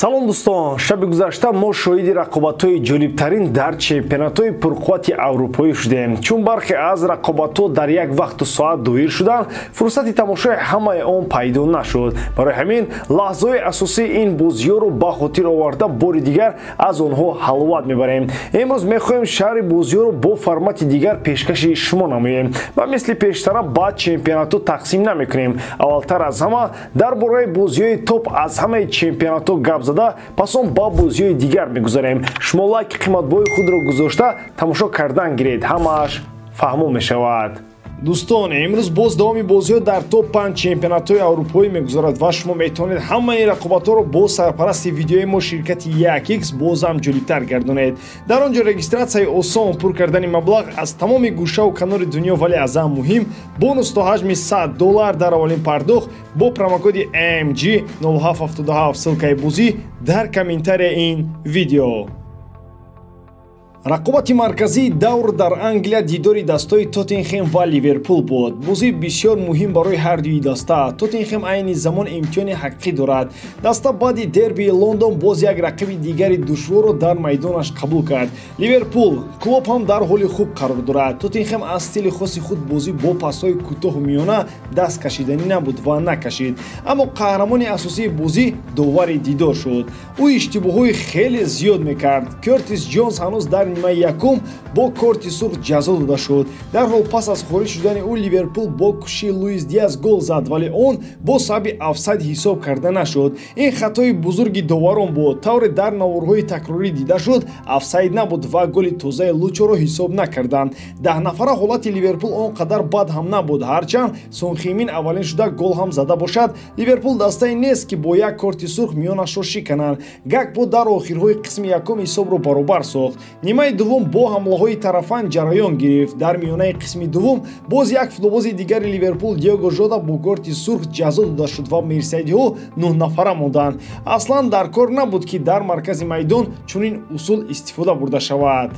салом дӯстон, шаби гузашта мо шоҳиди рақобатҳои ҷолибтарин дар чемпионатҳои пурқуввати аврупоӣ шудем. Чун бархе аз рақобатҳо дар як вақту соат доир шуданд, фурсати тамошои ҳамаи он пайдо нашуд. Барои ҳамин лаҳзаҳои асосии ин бозиҳоро ба хотир оварда бори дигар аз онҳо ҳаловат мебарем. Имрӯз мехоҳем шаҳри бозиҳоро бо формати дигар пешкаши шумо намоем ва мисли пештара ба чемпионатҳо тақсим намекунем. Аввалтар аз ҳама дар бораи бозиҳои топ аз ҳамаи чемпионатҳо гап зада, пас он ба бозиҳои дигар мегузарем. Шумо лайки қиматбоҳои худро гузошта тамошо кардан гиред, ҳамааш фаҳмо мешавад. Дӯстон, имрӯз боз давоми бозиҳо дар топ 5 чемпионатҳои аврупоӣ мегузарад ва шумо метавонед ҳамаи рақобатҳоро бо сарпарасти видеои мо ширкати 1x боз ҳам ҷолибтар гардонед. Дар он ҷо регистратсияи осон, пур кардани маблағ аз тамоми гӯшаву канори дунё, вале аз ҳам муҳим, бонус то ҳаҷми $100 дар аввалин пардохт бо промокоди AMG 0777 ссилкаи бозӣ дар комментарияи ин видео. рақобати марказии давр дар Англия дидори дастаи Тоттенхем ва Ливерпул буд. бозии бисёр муҳим барои ҳар дуи даста. Тоттенхем айни замон имтиёни ҳақиқӣ дорад. даста баъди дербии Лондон боз як рақиби дигари душворро дар майдонаш қабул кард. Ливерпул клуб ҳам дар ҳоли хуб қарор дорад. Тоттенхем аз стили хоси худ бозӣ бо пасҳои кӯтоҳу миёна даст кашиданӣ набуд ва накашид. Аммо қаҳрамони асосии бозӣ довари дидор шуд. ӯ иштибоҳҳои хеле зиёд мекард. Кёртис Ҷонс ҳанӯз дар нимаи якум бо корти сурх ҷазо дода шуд. дарҳол пас аз хориҷ шудани ӯ Ливерпул бо кӯшиши Луис Диас гол зад, вале он бо сабаби офсайд ҳисоб карда нашуд. ин хатои бузурги доварон буд. тавре дар наворҳои такрорӣ дида шуд, офсайд набуд ва голи тозаи Лучоро ҳисоб накарданд. 10 нафара ҳолати Ливерпул он қадар бад ҳам набуд. ҳарчанд Сон Химин аввалин шуда гол ҳам зада бошад, Ливерпул дастае нест ки бо як корти сурх миёнашро шикананд. Гакпо дар охирҳои қисми якум ҳисобро баробар сохт. нимаи дуввум бо ҳамлаҳои тарафан ҷараён гирифт. дар миёнаи қисми дуввум боз як футболбози дигари Ливерпул Диего Жота бо корти сурх ҷазо дода шуд ва мерсайдиҳо 9 нафара монданд. аслан дар кор набуд ки дар маркази майдон чунин усул истифода бурда шавад.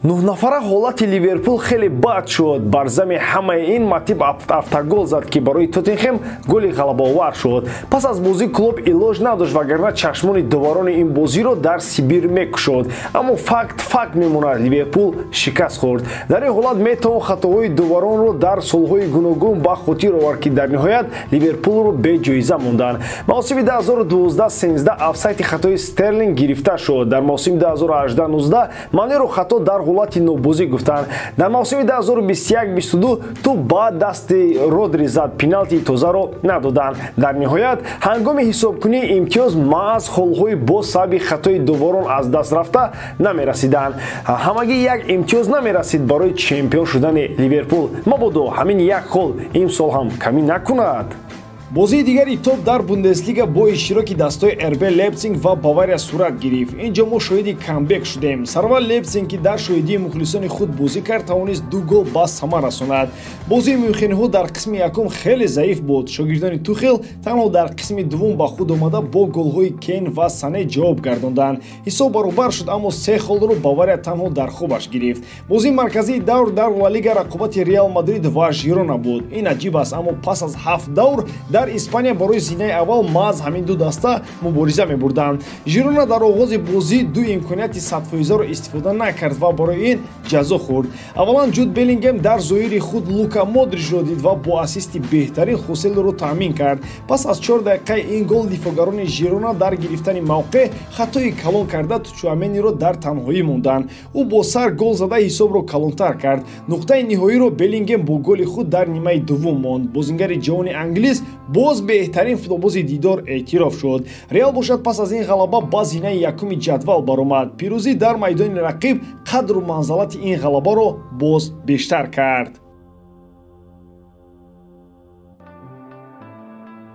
9 нафара ҳолати Ливерпул хеле бад шуд. бар зами ҳамаи ин Матиб автогол зад ки барои Тоттенхем голи ғалабаовар шуд. пас аз бозӣ клуб илоҷ надошт, вагарна чашмони доварони ин бозиро дар Сибир мекушод. аммо факт мемонад, Ливерпул шикаст хӯрд. дар ин ҳолат метавон хатоҳои доваронро дар солҳои гуногун ба хотир овард ки дар ниҳоят Ливерпулро беҷоиза монданд. мавсими 2012-13 офсайди хатои Стерлинг гирифта шуд. дар мавсими 2018-19 Манеро хато дар ҳолати нобозӣ гуфтанд. дар мавсими 2021-22 ту ба дасти Родри зад, пеналтии тозаро надоданд. дар ниҳоят ҳангоми ҳисобкунии имтиёз маъз холҳои бо сабаби хатои доварон аз даст рафта намерасиданд. ҳамагӣ як имтиёз намерасид барои чемпион шудани Ливерпул. мабодо ҳамин як хол имсол ҳам камӣ накунад. бозии дигари топ дар Бундеслига бо иштироки дастаи РБ Лейпциг ва Бавария сурат гирифт. инҷо мо шоҳиди камбек шудем. Сарвар Лейпциг ки дар шоҳидии мухлисони худ бозӣ кард, тавонист 2 гол ба сама расонад. бозии мюнхениҳо дар қисми якум хеле заиф буд. шогирдони Тухел танҳо дар қисми дуввум ба худ омада бо голҳои Кейн ва Сане ҷавоб гардонданд. ҳисоб баробар шуд, аммо 3 холро Бавария танҳо дар хобаш гирифт. бозии марказии давр дар Ла Лига рақобати Реал Мадрид ва Жирона буд. ин аҷиб аст, аммо пас аз 7 давр дар Испания барои зинаи аввал маъз ҳамин ду даста мубориза мебурданд. Жирона дар оғози бозӣ 2 имконияти 100%-ро истифода накард ва барои ин ҷазо хӯрд. аввалан Ҷуд Беллингем дар зоири худ Лука Модричро дид ва бо ассисти беҳтарин Хоселоро таъмин кард. пас аз 4 дақиқаи ин гол дифогарони Жирона дар гирифтани мавқеъ хатои калон карда Тучуамениро дар танҳоӣ монданд. ӯ бо сар гол зада ҳисобро калонтар кард. нуқтаи ниҳоиро Беллингем бо голи худ дар нимаи дуввум монд. бозингари ҷавони англис боз беҳтарин футболбози дидор эътироф шуд. Реал бошад пас аз ин ғалаба ба зинаи якуми ҷадвал баромад. пирӯзӣ дар майдони рақиб қадру манзалати ин ғалабаро боз бештар кард.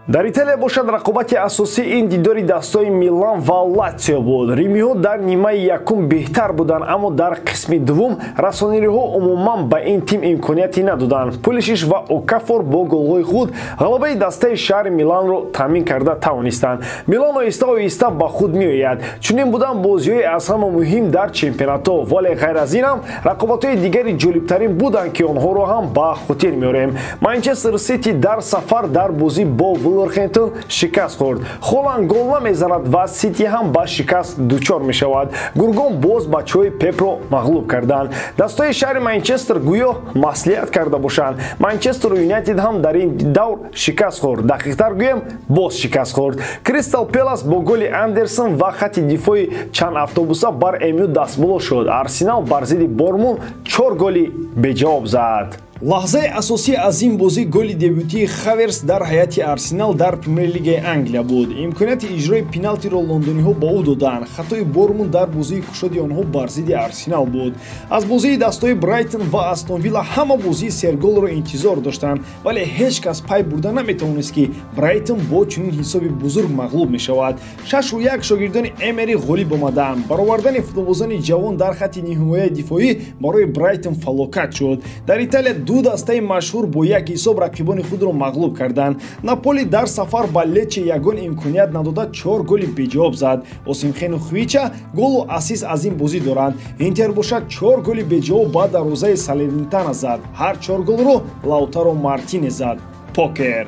дар Италия бошад рақобати асосии ин дидори дастаи Милан ва Латсио буд. римиҳо дар нимаи якум беҳтар буданд, аммо дар қисми дуввум расонириҳо умуман ба ин тим имконияте надоданд. Пулишиш ва Окафор бо голҳои худ ғалабаи дастаи шаҳри Миланро таъмин карда тавонистанд. Милан оҳиста ба худ меояд. чунин будан бозиҳои аз ҳама муҳим дар чемпионатҳо, вале ғайр аз инам рақобатҳои дигари ҷолибтарин буданд ки онҳоро ҳам ба хотир меорем. Манчестер Сити дар сафар дар бозӣ бо Вулверхэмптон шикаст хӯрд. Холланд гол намезанад ва Сити ҳам ба шикаст дучор мешавад. Гургон боз бачаҳои Пепро мағлуб карданд. Дастаи шаҳри Манчестер гӯё маслиҳат карда бошанд. Манчестер Юнайтед ҳам дар ин давр шикаст хӯрд. Дақиқтар гӯем боз шикаст хӯрд. Кристал Пэлас бо голи Андерсон ва хатти дифои чанд автобуса бар МЮ дастболо шуд. Арсенал бар зидди Бормун 4 голи беҷавоб зад. Лаҳзаи асосӣ аз ин бозӣ голи дебютии Хаверс дар ҳайати Арсенал дар Премер-лигаи Англия буд. Имконияти иҷрои пеналтиро лондониҳо ба ӯ доданд. Хатои Бормун дар бозии кушоди онҳо бар зидди Арсенал буд. Аз бозии дастаҳои Брайтон ва Астон Вилла ҳама бозии серголро интизор доштанд, вале ҳеҷ кас пай бурда наметавонист ки Брайтон бо чунин ҳисоби бузург мағлуб мешавад. 6-1 шогирдони Эмери ғолиб омаданд. Баровардани футболбозони ҷавон дар хатти ниҳояи дифоӣ барои Брайтон фалокат шуд. Дар Италия ду дастаи машҳур бо як ҳисоб рақибони худро мағлуб карданд. Наполи дар сафар ба Лече ягон имконият надода 4 голи беҷавоб зад. Осимхену Хвича голу асист аз ин бозӣ доранд. Интер бошад 4 голи беҷавоб ба дарвозаи Салернитана зад. Ҳар 4 голро Лаутаро Мартинес зад. Покер.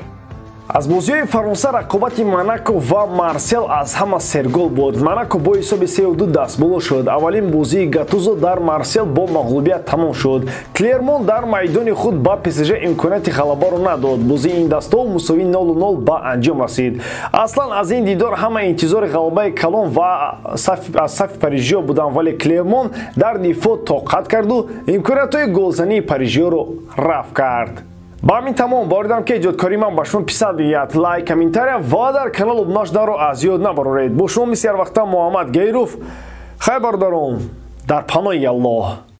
Аз бозиҳои Фаронса рақобати Монако ва Марсел аз ҳама сергол буд. Монако бо ҳисоби 3-2 дастболо шуд. Аввалин бозии Гатузо дар Марсел бо мағлубият тамом шуд. Клермон дар майдони худ ба ПСЖ имконияти ғалабаро надод. Бозии ин дастоҳо мусовӣ 0-0 ба анҷом расид. Аслан аз ин дидор ҳама интизори ғалабаи калон ва аз сафи парижиё буданд, вале Клермон дар дифоъ тоқат карду имкониятҳои голзании парижиёро рафт кард. Ба ҳамин тамом боридам ки эҷодкории ман ба шумо писанд биёяд. лайк, комментария ва дар канал обунашдаро аз ёд набароред. Бо шумо мисли ҳар вақта Муҳаммад Гейров. Хай бародарон, дар паноҳи Аллоҳ.